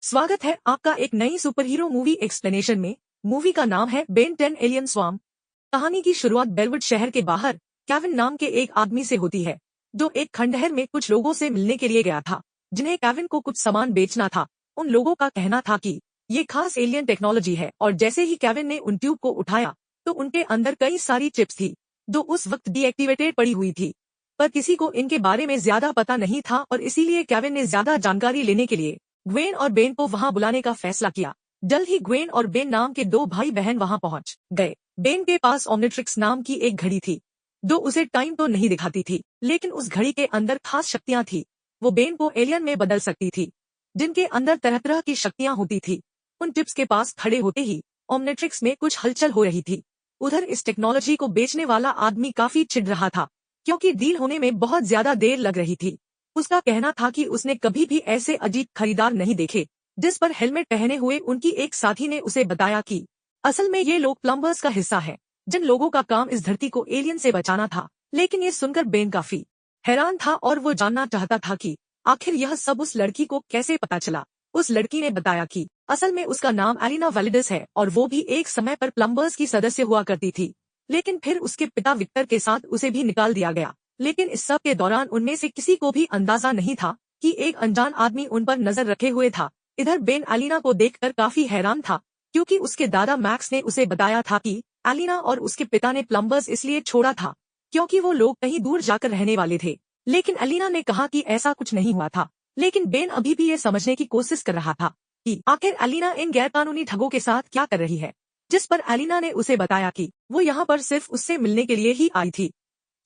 स्वागत है आपका एक नई सुपर हीरो मूवी एक्सप्लेनेशन में। मूवी का नाम है बेन 10 एलियन स्वार्म। कहानी की शुरुआत बेलवुड शहर के बाहर केविन नाम के एक आदमी से होती है, जो एक खंडहर में कुछ लोगों से मिलने के लिए गया था, जिन्हें केविन को कुछ सामान बेचना था। उन लोगों का कहना था कि ये खास एलियन टेक्नोलॉजी है, और जैसे ही केविन ने उन ट्यूब को उठाया तो उनके अंदर कई सारी चिप्स थी, जो उस वक्त डीएक्टिवेटेड पड़ी हुई थी। पर किसी को इनके बारे में ज्यादा पता नहीं था, और इसीलिए केविन ने ज्यादा जानकारी लेने के लिए ग्वेन और बेन को वहां बुलाने का फैसला किया। जल्द ही ग्वेन और बेन नाम के दो भाई बहन वहां पहुंच गए। बेन के पास ओमनिट्रिक्स नाम की एक घड़ी थी, जो उसे टाइम तो नहीं दिखाती थी, लेकिन उस घड़ी के अंदर खास शक्तियां थी। वो बेन को एलियन में बदल सकती थी, जिनके अंदर तरह तरह की शक्तियां होती थी। उन टिप्स के पास खड़े होते ही ओमनिट्रिक्स में कुछ हलचल हो रही थी। उधर इस टेक्नोलॉजी को बेचने वाला आदमी काफी चिढ़ रहा था, क्योंकि डील होने में बहुत ज्यादा देर लग रही थी। उसका कहना था कि उसने कभी भी ऐसे अजीब खरीदार नहीं देखे। जिस पर हेलमेट पहने हुए उनकी एक साथी ने उसे बताया कि असल में ये लोग प्लम्बर्स का हिस्सा है, जिन लोगों का काम इस धरती को एलियन से बचाना था। लेकिन ये सुनकर बेन काफी हैरान था, और वो जानना चाहता था कि आखिर यह सब उस लड़की को कैसे पता चला। उस लड़की ने बताया कि असल में उसका नाम एलिना वैलिडस है, और वो भी एक समय पर प्लम्बर्स की सदस्य हुआ करती थी। लेकिन फिर उसके पिता विक्टर के साथ उसे भी निकाल दिया गया। लेकिन इस सब के दौरान उनमें से किसी को भी अंदाजा नहीं था कि एक अनजान आदमी उन पर नजर रखे हुए था। इधर बेन एलिना को देखकर काफी हैरान था, क्योंकि उसके दादा मैक्स ने उसे बताया था कि एलिना और उसके पिता ने प्लम्बर्स इसलिए छोड़ा था क्योंकि वो लोग कहीं दूर जाकर रहने वाले थे। लेकिन एलिना ने कहा कि ऐसा कुछ नहीं हुआ था। लेकिन बेन अभी भी ये समझने की कोशिश कर रहा था कि आखिर एलिना इन गैरकानूनी ठगों के साथ क्या कर रही है। जिस पर एलिना ने उसे बताया कि वो यहाँ पर सिर्फ उससे मिलने के लिए ही आई थी,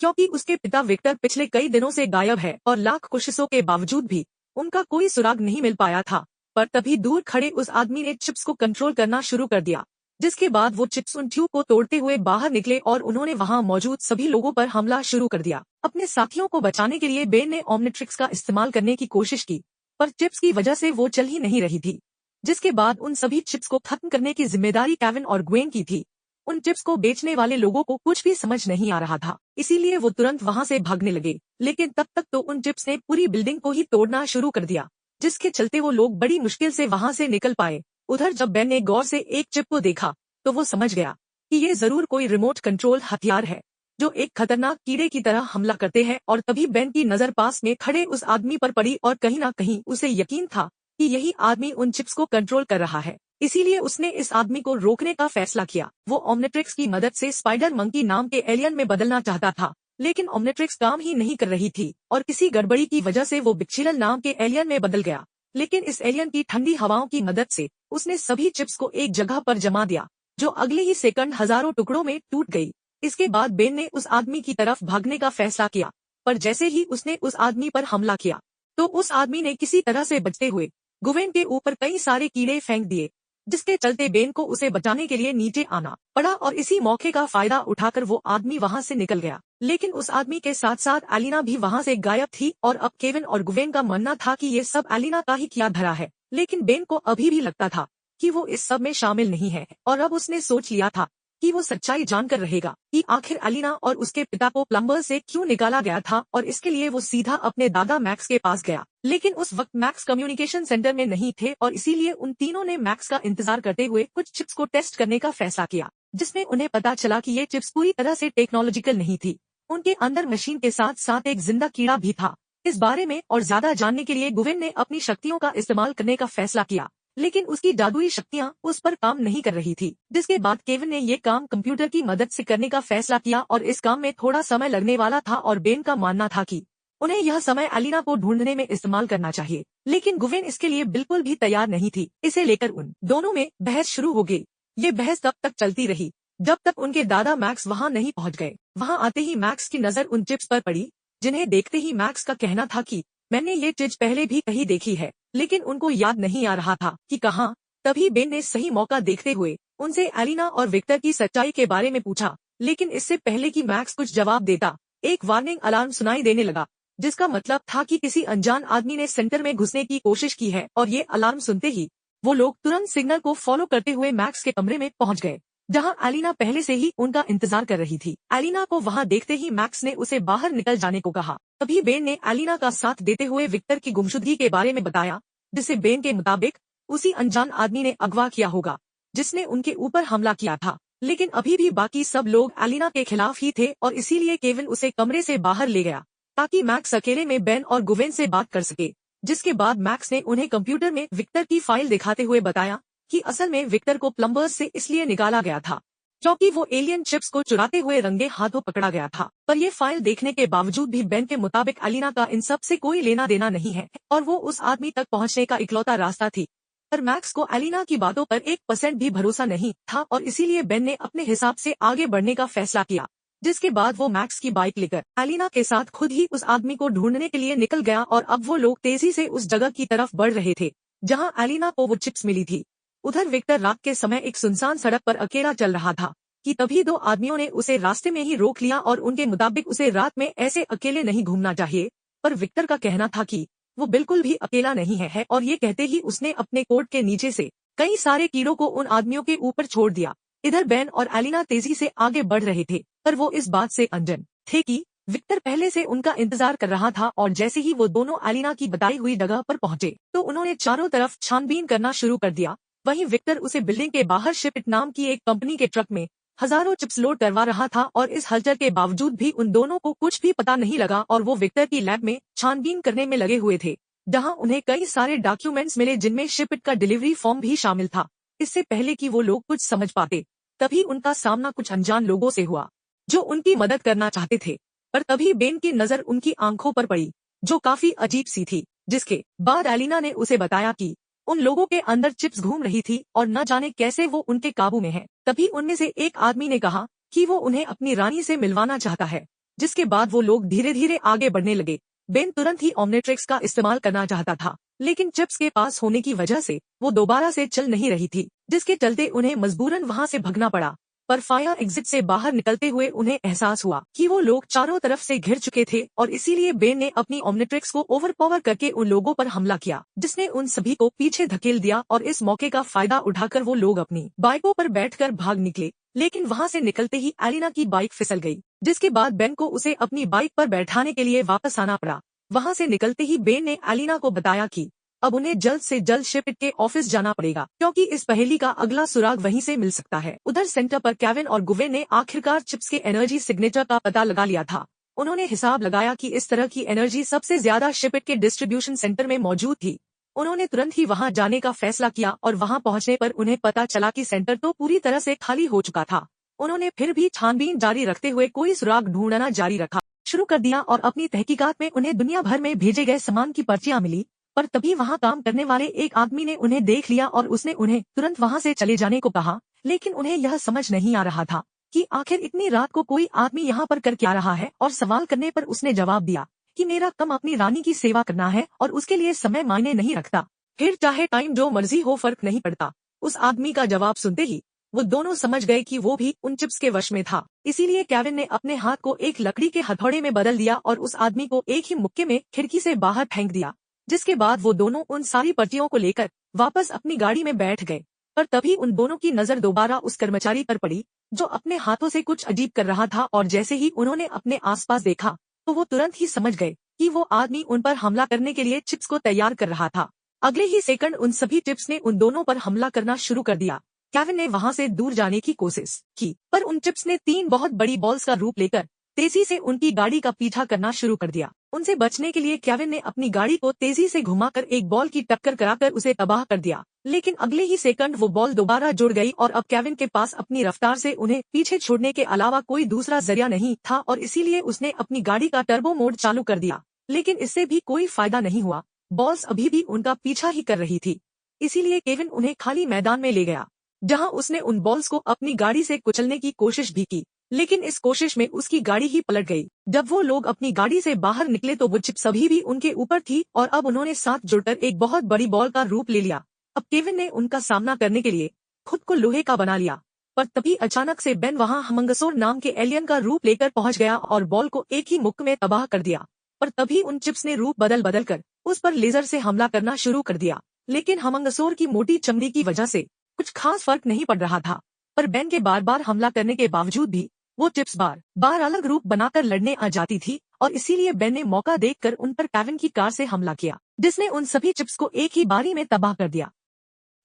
क्योंकि उसके पिता विक्टर पिछले कई दिनों से गायब है, और लाख कोशिशों के बावजूद भी उनका कोई सुराग नहीं मिल पाया था। पर तभी दूर खड़े उस आदमी ने चिप्स को कंट्रोल करना शुरू कर दिया, जिसके बाद वो चिप्स उन ट्यूब को तोड़ते हुए बाहर निकले, और उन्होंने वहां मौजूद सभी लोगों पर हमला शुरू कर दिया। अपने साथियों को बचाने के लिए बेन ने ओमनिट्रिक्स का इस्तेमाल करने की कोशिश की, पर चिप्स की वजह से वो चल ही नहीं रही थी। जिसके बाद उन सभी चिप्स को खत्म करने की जिम्मेदारी केविन और ग्वेन की थी। उन चिप्स को बेचने वाले लोगों को कुछ भी समझ नहीं आ रहा था, इसीलिए वो तुरंत वहां से भागने लगे। लेकिन तब तक तो उन चिप्स ने पूरी बिल्डिंग को ही तोड़ना शुरू कर दिया, जिसके चलते वो लोग बड़ी मुश्किल से वहां से निकल पाए। उधर जब बेन ने गौर से एक चिप को देखा तो वो समझ गया कि ये जरूर कोई रिमोट कंट्रोल हथियार है, जो एक खतरनाक कीड़े की तरह हमला करते हैं। और तभी बेन की नजर पास में खड़े उस आदमी पर पड़ी, और कहीं न कहीं उसे यकीन था कि यही आदमी उन चिप्स को कंट्रोल कर रहा है। इसीलिए उसने इस आदमी को रोकने का फैसला किया। वो ओमनिट्रिक्स की मदद से स्पाइडर मंकी नाम के एलियन में बदलना चाहता था, लेकिन ओमनिट्रिक्स काम ही नहीं कर रही थी, और किसी गड़बड़ी की वजह से वो बिक्चिरल नाम के एलियन में बदल गया। लेकिन इस एलियन की ठंडी हवाओं की मदद से उसने सभी चिप्स को एक जगह पर जमा दिया, जो अगले ही सेकंड हजारों टुकड़ों में टूट गई। इसके बाद बेन ने उस आदमी की तरफ भागने का फैसला किया, पर जैसे ही उसने उस आदमी पर हमला किया तो उस आदमी ने किसी तरह से बचते हुए गुवेन के ऊपर कई सारे कीड़े फेंक दिए, जिसके चलते बेन को उसे बचाने के लिए नीचे आना पड़ा, और इसी मौके का फायदा उठाकर वो आदमी वहां से निकल गया। लेकिन उस आदमी के साथ साथ एलिना भी वहां से गायब थी, और अब केविन और गुवेन का मानना था कि ये सब एलिना का ही किया धरा है। लेकिन बेन को अभी भी लगता था कि वो इस सब में शामिल नहीं है, और अब उसने सोच लिया था कि वो सच्चाई जानकर रहेगा कि आखिर एलिना और उसके पिता को प्लम्बर से क्यों निकाला गया था, और इसके लिए वो सीधा अपने दादा मैक्स के पास गया। लेकिन उस वक्त मैक्स कम्युनिकेशन सेंटर में नहीं थे, और इसीलिए उन तीनों ने मैक्स का इंतजार करते हुए कुछ चिप्स को टेस्ट करने का फैसला किया, जिसमें उन्हें पता चला कि ये चिप्स पूरी तरह से टेक्नोलॉजिकल नहीं थी। उनके अंदर मशीन के साथ साथ एक जिंदा कीड़ा भी था। इस बारे में और ज्यादा जानने के लिए गुवेन ने अपनी शक्तियों का इस्तेमाल करने का फैसला किया, लेकिन उसकी जादुई शक्तियां उस पर काम नहीं कर रही थी। जिसके बाद केविन ने ये काम कंप्यूटर की मदद से करने का फैसला किया, और इस काम में थोड़ा समय लगने वाला था, और बेन का मानना था कि उन्हें यह समय एलिना को ढूंढने में इस्तेमाल करना चाहिए। लेकिन गुवेन इसके लिए बिल्कुल भी तैयार नहीं थी। इसे लेकर उन दोनों में बहस शुरू हो गई। ये बहस तब तक चलती रही जब तक उनके दादा मैक्स वहां नहीं पहुंच गए। वहां आते ही मैक्स की नजर उन चिप्स पर पड़ी, जिन्हें देखते ही मैक्स का कहना था कि मैंने ये चीज पहले भी कहीं देखी है, लेकिन उनको याद नहीं आ रहा था कि कहाँ। तभी बेन ने सही मौका देखते हुए उनसे एलिना और विक्टर की सच्चाई के बारे में पूछा। लेकिन इससे पहले कि मैक्स कुछ जवाब देता, एक वार्निंग अलार्म सुनाई देने लगा, जिसका मतलब था कि किसी अनजान आदमी ने सेंटर में घुसने की कोशिश की है। और ये अलार्म सुनते ही वो लोग तुरंत सिग्नल को फॉलो करते हुए मैक्स के कमरे में पहुंच गए, जहां एलिना पहले से ही उनका इंतजार कर रही थी। एलिना को वहां देखते ही मैक्स ने उसे बाहर निकल जाने को कहा। तभी बेन ने एलिना का साथ देते हुए विक्टर की गुमशुदगी के बारे में बताया, जिसे बेन के मुताबिक उसी अनजान आदमी ने अगवा किया होगा जिसने उनके ऊपर हमला किया था। लेकिन अभी भी बाकी सब लोग एलिना के खिलाफ ही थे और इसीलिए केविन उसे कमरे से बाहर ले गया ताकि मैक्स अकेले में बेन और गुवेन से बात कर सके। जिसके बाद मैक्स ने उन्हें कंप्यूटर में विक्टर की फाइल दिखाते हुए बताया कि असल में विक्टर को प्लम्बर्स से इसलिए निकाला गया था क्योंकि वो एलियन चिप्स को चुराते हुए रंगे हाथों पकड़ा गया था। पर ये फाइल देखने के बावजूद भी बेन के मुताबिक एलिना का इन सब से कोई लेना देना नहीं है और वो उस आदमी तक पहुंचने का इकलौता रास्ता थी। पर मैक्स को एलिना की बातों पर 1% भी भरोसा नहीं था और इसीलिए बेन ने अपने हिसाब से आगे बढ़ने का फैसला किया। जिसके बाद वो मैक्स की बाइक लेकर एलिना के साथ खुद ही उस आदमी को ढूंढने के लिए निकल गया और अब वो लोग तेजी से उस जगह की तरफ बढ़ रहे थे जहां एलिना को वो चिप्स मिली थी। उधर विक्टर रात के समय एक सुनसान सड़क पर अकेला चल रहा था कि तभी दो आदमियों ने उसे रास्ते में ही रोक लिया और उनके मुताबिक उसे रात में ऐसे अकेले नहीं घूमना चाहिए। पर विक्टर का कहना था कि वो बिल्कुल भी अकेला नहीं है और ये कहते ही उसने अपने कोट के नीचे से कई सारे कीड़ों को उन आदमियों के ऊपर छोड़ दिया। इधर बेन और एलिना तेजी से आगे बढ़ रहे थे पर वो इस बात से अनजान थे कि विक्टर पहले से उनका इंतजार कर रहा था और जैसे ही वो दोनों एलिना की बताई हुई जगह पर पहुंचे तो उन्होंने चारों तरफ छानबीन करना शुरू कर दिया। वहीं विक्टर उसे बिल्डिंग के बाहर शिपिट नाम की एक कंपनी के ट्रक में हजारों चिप्स लोड करवा रहा था और इस हलचल के बावजूद भी उन दोनों को कुछ भी पता नहीं लगा और वो विक्टर की लैब में छानबीन करने में लगे हुए थे जहां उन्हें कई सारे डॉक्यूमेंट्स मिले जिनमें शिपिट का डिलीवरी फॉर्म भी शामिल था। इससे पहले कि वो लोग कुछ समझ पाते तभी उनका सामना कुछ अनजान लोगों से हुआ जो उनकी मदद करना चाहते थे। पर तभी बेन की नजर उनकी आंखों पर पड़ी जो काफी अजीब सी थी। जिसके बाद एलिना ने उसे बताया कि उन लोगों के अंदर चिप्स घूम रही थी और न जाने कैसे वो उनके काबू में है। तभी उनमें से एक आदमी ने कहा कि वो उन्हें अपनी रानी से मिलवाना चाहता है। जिसके बाद वो लोग धीरे धीरे आगे बढ़ने लगे। बेन तुरंत ही ओमनिट्रिक्स का इस्तेमाल करना चाहता था लेकिन चिप्स के पास होने की वजह से वो दोबारा से चल नहीं रही थी जिसके चलते उन्हें मजबूरन वहां से भगना पड़ा। पर फायर एग्जिट से बाहर निकलते हुए उन्हें एहसास हुआ कि वो लोग चारों तरफ से घिर चुके थे और इसीलिए बेन ने अपनी ओमनिट्रिक्स को ओवरपावर करके उन लोगों पर हमला किया जिसने उन सभी को पीछे धकेल दिया और इस मौके का फायदा उठाकर वो लोग अपनी बाइकों पर बैठकर भाग निकले। लेकिन वहां से निकलते ही एलिना की बाइक फिसल गई जिसके बाद बेन को उसे अपनी बाइक पर बैठाने के लिए वापस आना पड़ा। वहां से निकलते ही बेन ने एलिना को बताया कि अब उन्हें जल्द से जल्द शिपिट के ऑफिस जाना पड़ेगा क्योंकि इस पहेली का अगला सुराग वहीं से मिल सकता है। उधर सेंटर पर केविन और गुवेन ने आखिरकार चिप्स के एनर्जी सिग्नेचर का पता लगा लिया था। उन्होंने हिसाब लगाया कि इस तरह की एनर्जी सबसे ज्यादा शिपिट के डिस्ट्रीब्यूशन सेंटर में मौजूद थी। उन्होंने तुरंत ही वहां जाने का फैसला किया और वहां पहुंचने पर उन्हें पता चला कि सेंटर तो पूरी तरह से खाली हो चुका था। उन्होंने फिर भी छानबीन जारी रखते हुए कोई सुराग ढूंढना जारी रखा शुरू कर दिया और अपनी तहकीकात में उन्हें दुनिया भर में भेजे गए सामान की पर्चियां मिली। पर तभी वहां काम करने वाले एक आदमी ने उन्हें देख लिया और उसने उन्हें तुरंत वहां से चले जाने को कहा। लेकिन उन्हें यह समझ नहीं आ रहा था कि आखिर इतनी रात को कोई आदमी यहाँ पर कर क्या रहा है और सवाल करने पर उसने जवाब दिया कि मेरा काम अपनी रानी की सेवा करना है और उसके लिए समय मायने नहीं रखता, फिर चाहे टाइम जो मर्जी हो फर्क नहीं पड़ता। उस आदमी का जवाब सुनते ही वो दोनों समझ गए कि वो भी उन चिप्स के वश में था। इसीलिए केविन ने अपने हाथ को एक लकड़ी के हथौड़े में बदल दिया और उस आदमी को एक ही मुक्के में खिड़की से बाहर फेंक दिया। जिसके बाद वो दोनों उन सारी पर्चियों को लेकर वापस अपनी गाड़ी में बैठ गए। पर तभी उन दोनों की नजर दोबारा उस कर्मचारी पर पड़ी जो अपने हाथों से कुछ अजीब कर रहा था और जैसे ही उन्होंने अपने आसपास देखा तो वो तुरंत ही समझ गए कि वो आदमी उन पर हमला करने के लिए चिप्स को तैयार कर रहा था। अगले ही सेकंड उन सभी चिप्स ने उन दोनों पर हमला करना शुरू कर दिया। केविन ने वहां से दूर जाने की कोशिश की पर उन चिप्स ने 3 बहुत बड़ी बॉल्स का रूप लेकर तेजी से उनकी गाड़ी का पीछा करना शुरू कर दिया। उनसे बचने के लिए केविन ने अपनी गाड़ी को तेजी से घुमाकर एक बॉल की टक्कर कराकर उसे तबाह कर दिया। लेकिन अगले ही सेकंड वो बॉल दोबारा जुड़ गई और अब केविन के पास अपनी रफ्तार से उन्हें पीछे छोड़ने के अलावा कोई दूसरा जरिया नहीं था और इसीलिए उसने अपनी गाड़ी का टर्बो मोड चालू कर दिया। लेकिन इससे भी कोई फायदा नहीं हुआ, बॉल्स अभी भी उनका पीछा ही कर रही थी। इसीलिए केविन उन्हें खाली मैदान में ले गया जहाँ उसने उन बॉल्स को अपनी गाड़ी से कुचलने की कोशिश भी की। लेकिन इस कोशिश में उसकी गाड़ी ही पलट गई। जब वो लोग अपनी गाड़ी से बाहर निकले तो वो चिप्स अभी भी उनके ऊपर थी और अब उन्होंने साथ जुड़कर एक बहुत बड़ी बॉल का रूप ले लिया। अब केविन ने उनका सामना करने के लिए खुद को लोहे का बना लिया। पर तभी अचानक से बेन वहां हमंगसोर नाम के एलियन का रूप लेकर पहुंच गया और बॉल को एक ही मुक्के में तबाह कर दिया। पर तभी उन चिप्स ने रूप बदल बदल कर उस पर लेजर से हमला करना शुरू कर दिया। लेकिन हमंगसोर की मोटी चमड़ी की वजह से कुछ खास फर्क नहीं पड़ रहा था। पर बेन के बार बार हमला करने के बावजूद भी वो चिप्स बार बार अलग रूप बनाकर लड़ने आ जाती थी और इसीलिए बेन ने मौका देखकर उन पर केविन की कार से हमला किया जिसने उन सभी चिप्स को एक ही बारी में तबाह कर दिया।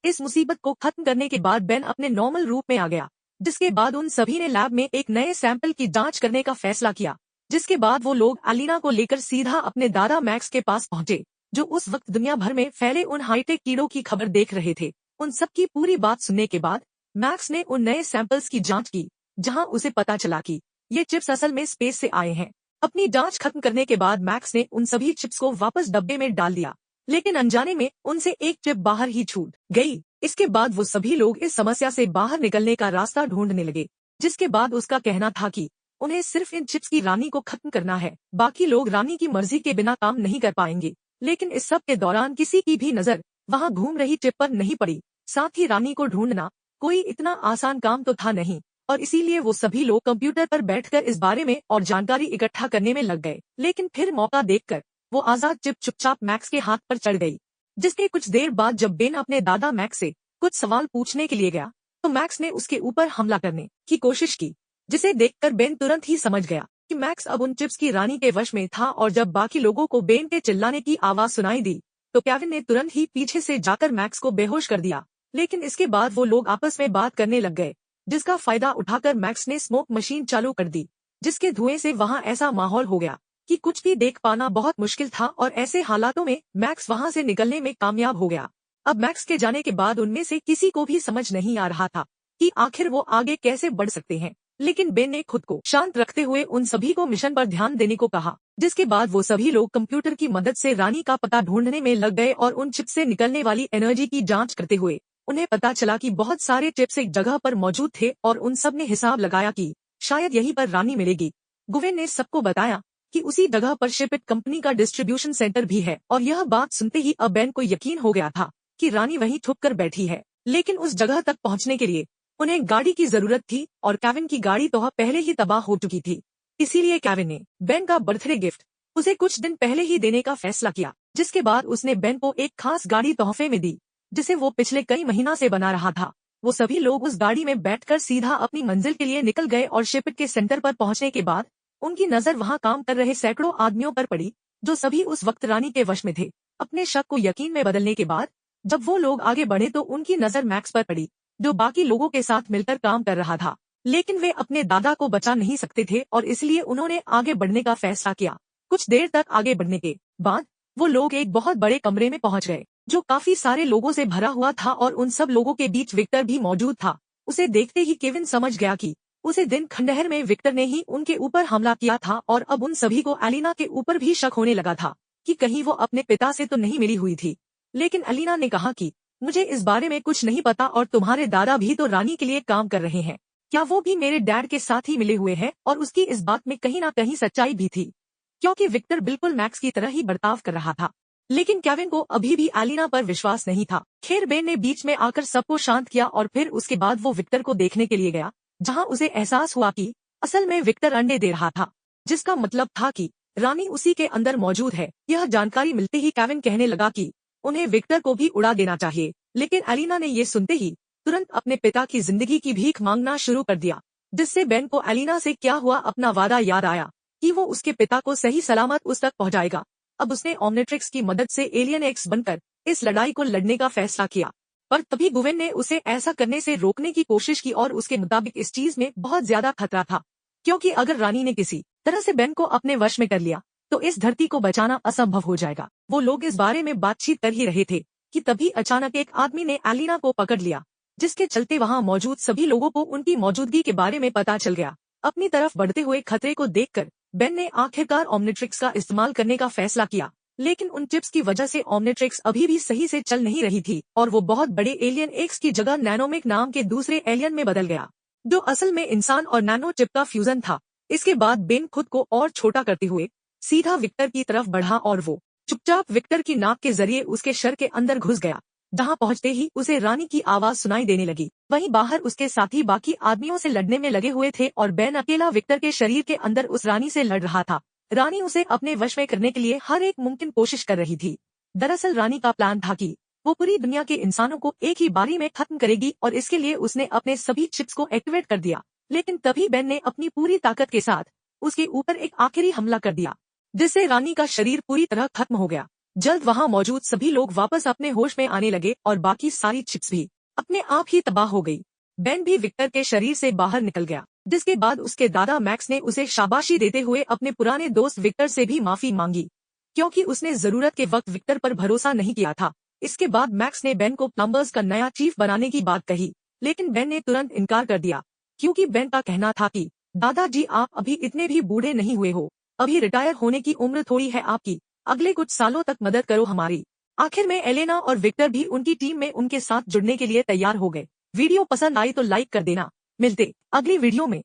इस मुसीबत को खत्म करने के बाद बेन अपने नॉर्मल रूप में आ गया, जिसके बाद उन सभी ने लैब में एक नए सैंपल की जांच करने का फैसला किया। जिसके बाद वो लोग एलिना को लेकर सीधा अपने दादा मैक्स के पास पहुंचे, जो उस वक्त दुनिया भर में फैले उन हाईटेक कीड़ों की खबर देख रहे थे। उन सबकी पूरी बात सुनने के बाद मैक्स ने उन नए सैंपल्स की जांच की, जहां उसे पता चला कि ये चिप्स असल में स्पेस से आए हैं। अपनी जांच खत्म करने के बाद मैक्स ने उन सभी चिप्स को वापस डब्बे में डाल दिया, लेकिन अनजाने में उनसे एक चिप बाहर ही छूट गई। इसके बाद वो सभी लोग इस समस्या से बाहर निकलने का रास्ता ढूंढने लगे, जिसके बाद उसका कहना था कि उन्हें सिर्फ इन चिप्स की रानी को खत्म करना है, बाकी लोग रानी की मर्जी के बिना काम नहीं कर पाएंगे। लेकिन इस सब के दौरान किसी की भी नजर वहां घूम रही चिप पर नहीं पड़ी। साथ ही रानी को ढूंढना कोई इतना आसान काम तो था नहीं, और इसीलिए वो सभी लोग कंप्यूटर पर बैठकर इस बारे में और जानकारी इकट्ठा करने में लग गए। लेकिन फिर मौका देखकर वो आजाद चिप चुपचाप मैक्स के हाथ पर चढ़ गई। जिसके कुछ देर बाद जब बेन अपने दादा मैक्स से कुछ सवाल पूछने के लिए गया, तो मैक्स ने उसके ऊपर हमला करने की कोशिश की, जिसे देखकर बेन तुरंत ही समझ गया कि मैक्स अब उन चिप्स की रानी के वश में था। और जब बाकी लोगों को बेन के चिल्लाने की आवाज सुनाई दी, तो केविन ने तुरंत ही पीछे से जाकर मैक्स को बेहोश कर दिया। लेकिन इसके बाद वो लोग आपस में बात करने लग गए, जिसका फायदा उठाकर मैक्स ने स्मोक मशीन चालू कर दी, जिसके धुएं से वहां ऐसा माहौल हो गया कि कुछ भी देख पाना बहुत मुश्किल था। और ऐसे हालातों में मैक्स वहां से निकलने में कामयाब हो गया। अब मैक्स के जाने के बाद उनमें से किसी को भी समझ नहीं आ रहा था कि आखिर वो आगे कैसे बढ़ सकते हैं। लेकिन बेन ने खुद को शांत रखते हुए उन सभी को मिशन पर ध्यान देने को कहा, जिसके बाद वो सभी लोग कंप्यूटर की मदद से रानी का पता ढूंढने में लग गए। और उन चिप्स से निकलने वाली एनर्जी की जांच करते हुए उन्हें पता चला कि बहुत सारे चिप्स एक जगह पर मौजूद थे, और उन सब ने हिसाब लगाया कि शायद यहीं पर रानी मिलेगी। गुवेन ने सबको बताया कि उसी जगह पर शिपिट कंपनी का डिस्ट्रीब्यूशन सेंटर भी है, और यह बात सुनते ही अब बेन को यकीन हो गया था कि रानी वहीं छुप कर बैठी है। लेकिन उस जगह तक पहुंचने के लिए उन्हें गाड़ी की जरूरत थी, और केविन की गाड़ी तो पहले ही तबाह हो चुकी थी। इसीलिए केविन ने बेन का बर्थडे गिफ्ट उसे कुछ दिन पहले ही देने का फैसला किया, जिसके बाद उसने बेन को एक खास गाड़ी तोहफे में दी, जिसे वो पिछले कई महीना से बना रहा था। वो सभी लोग उस गाड़ी में बैठकर सीधा अपनी मंजिल के लिए निकल गए, और शिपिट के सेंटर पर पहुंचने के बाद उनकी नजर वहां काम कर रहे सैकड़ों आदमियों पर पड़ी, जो सभी उस वक्त रानी के वश में थे। अपने शक को यकीन में बदलने के बाद जब वो लोग आगे बढ़े, तो उनकी नजर मैक्स पर पड़ी, जो बाकी लोगों के साथ मिलकर काम कर रहा था। लेकिन वे अपने दादा को बचा नहीं सकते थे, और इसलिए उन्होंने आगे बढ़ने का फैसला किया। कुछ देर तक आगे बढ़ने के बाद वो लोग एक बहुत बड़े कमरे में पहुंच गए, जो काफी सारे लोगों से भरा हुआ था, और उन सब लोगों के बीच विक्टर भी मौजूद था। उसे देखते ही केविन समझ गया कि उसे दिन खंडहर में विक्टर ने ही उनके ऊपर हमला किया था, और अब उन सभी को एलिना के ऊपर भी शक होने लगा था कि कहीं वो अपने पिता से तो नहीं मिली हुई थी। लेकिन एलिना ने कहा कि मुझे इस बारे में कुछ नहीं पता, और तुम्हारे दादा भी तो रानी के लिए काम कर रहे हैं, क्या वो भी मेरे डैड के साथ ही मिले हुए हैं? और उसकी इस बात में कहीं ना कहीं सच्चाई भी थी, क्योंकि विक्टर बिल्कुल मैक्स की तरह ही बर्ताव कर रहा था। लेकिन केविन को अभी भी एलिना पर विश्वास नहीं था। खैर बेन ने बीच में आकर सबको शांत किया, और फिर उसके बाद वो विक्टर को देखने के लिए गया, जहां उसे एहसास हुआ कि असल में विक्टर अंडे दे रहा था, जिसका मतलब था कि रानी उसी के अंदर मौजूद है। यह जानकारी मिलते ही केविन कहने लगा कि उन्हें विक्टर को भी उड़ा देना चाहिए। लेकिन एलिना ने ये सुनते ही तुरंत अपने पिता की जिंदगी की भीख मांगना शुरू कर दिया, जिससे बेन को एलिना से क्या हुआ अपना वादा याद आया कि वो उसके पिता को सही सलामत उस तक पहुंचाएगा। अब उसने ओमनिट्रिक्स की मदद से एलियन एक्स बनकर इस लड़ाई को लड़ने का फैसला किया, पर तभी गुवेन ने उसे ऐसा करने से रोकने की कोशिश की, और उसके मुताबिक इस चीज में बहुत ज्यादा खतरा था, क्योंकि अगर रानी ने किसी तरह से बेन को अपने वश में कर लिया, तो इस धरती को बचाना असंभव हो जाएगा। वो लोग इस बारे में बातचीत कर ही रहे थे कि तभी अचानक एक आदमी ने एलिना को पकड़ लिया, जिसके चलते वहां मौजूद सभी लोगों को उनकी मौजूदगी के बारे में पता चल गया। अपनी तरफ बढ़ते हुए खतरे को देखकर बेन ने आखिरकार ओमनिट्रिक्स का इस्तेमाल करने का फैसला किया। लेकिन उन चिप्स की वजह से ओमनिट्रिक्स अभी भी सही से चल नहीं रही थी, और वो बहुत बड़े एलियन एक्स की जगह नैनोमिक नाम के दूसरे एलियन में बदल गया, जो असल में इंसान और नैनो चिप का फ्यूजन था। इसके बाद बेन खुद को और छोटा करते हुए सीधा विक्टर की तरफ बढ़ा, और वो चुपचाप विक्टर की नाक के जरिए उसके शर के अंदर घुस गया। जहां पहुंचते ही उसे रानी की आवाज सुनाई देने लगी। वहीं बाहर उसके साथी बाकी आदमियों से लड़ने में लगे हुए थे, और बेन अकेला विक्टर के शरीर के अंदर उस रानी से लड़ रहा था। रानी उसे अपने वश में करने के लिए हर एक मुमकिन कोशिश कर रही थी। दरअसल रानी का प्लान था कि वो पूरी दुनिया के इंसानों को एक ही बारी में खत्म करेगी, और इसके लिए उसने अपने सभी चिप्स को एक्टिवेट कर दिया। लेकिन तभी बेन ने अपनी पूरी ताकत के साथ उसके ऊपर एक आखिरी हमला कर दिया, जिससे रानी का शरीर पूरी तरह खत्म हो गया। जल्द वहाँ मौजूद सभी लोग वापस अपने होश में आने लगे और बाकी सारी चिप्स भी अपने आप ही तबाह हो गई। बेन भी विक्टर के शरीर से बाहर निकल गया, जिसके बाद उसके दादा मैक्स ने उसे शाबाशी देते हुए अपने पुराने दोस्त विक्टर से भी माफी मांगी, क्योंकि उसने जरूरत के वक्त विक्टर पर भरोसा नहीं किया था। इसके बाद मैक्स ने बेन को प्लम्बर्स का नया चीफ बनाने की बात कही, लेकिन बेन ने तुरंत इनकार कर दिया, क्योंकि बेन का कहना था कि दादाजी आप अभी इतने भी बूढ़े नहीं हुए हो, अभी रिटायर होने की उम्र थोड़ी है आपकी, अगले कुछ सालों तक मदद करो हमारी। आखिर में एलेना और विक्टर भी उनकी टीम में उनके साथ जुड़ने के लिए तैयार हो गए। वीडियो पसंद आई तो लाइक कर देना। मिलते अगली वीडियो में।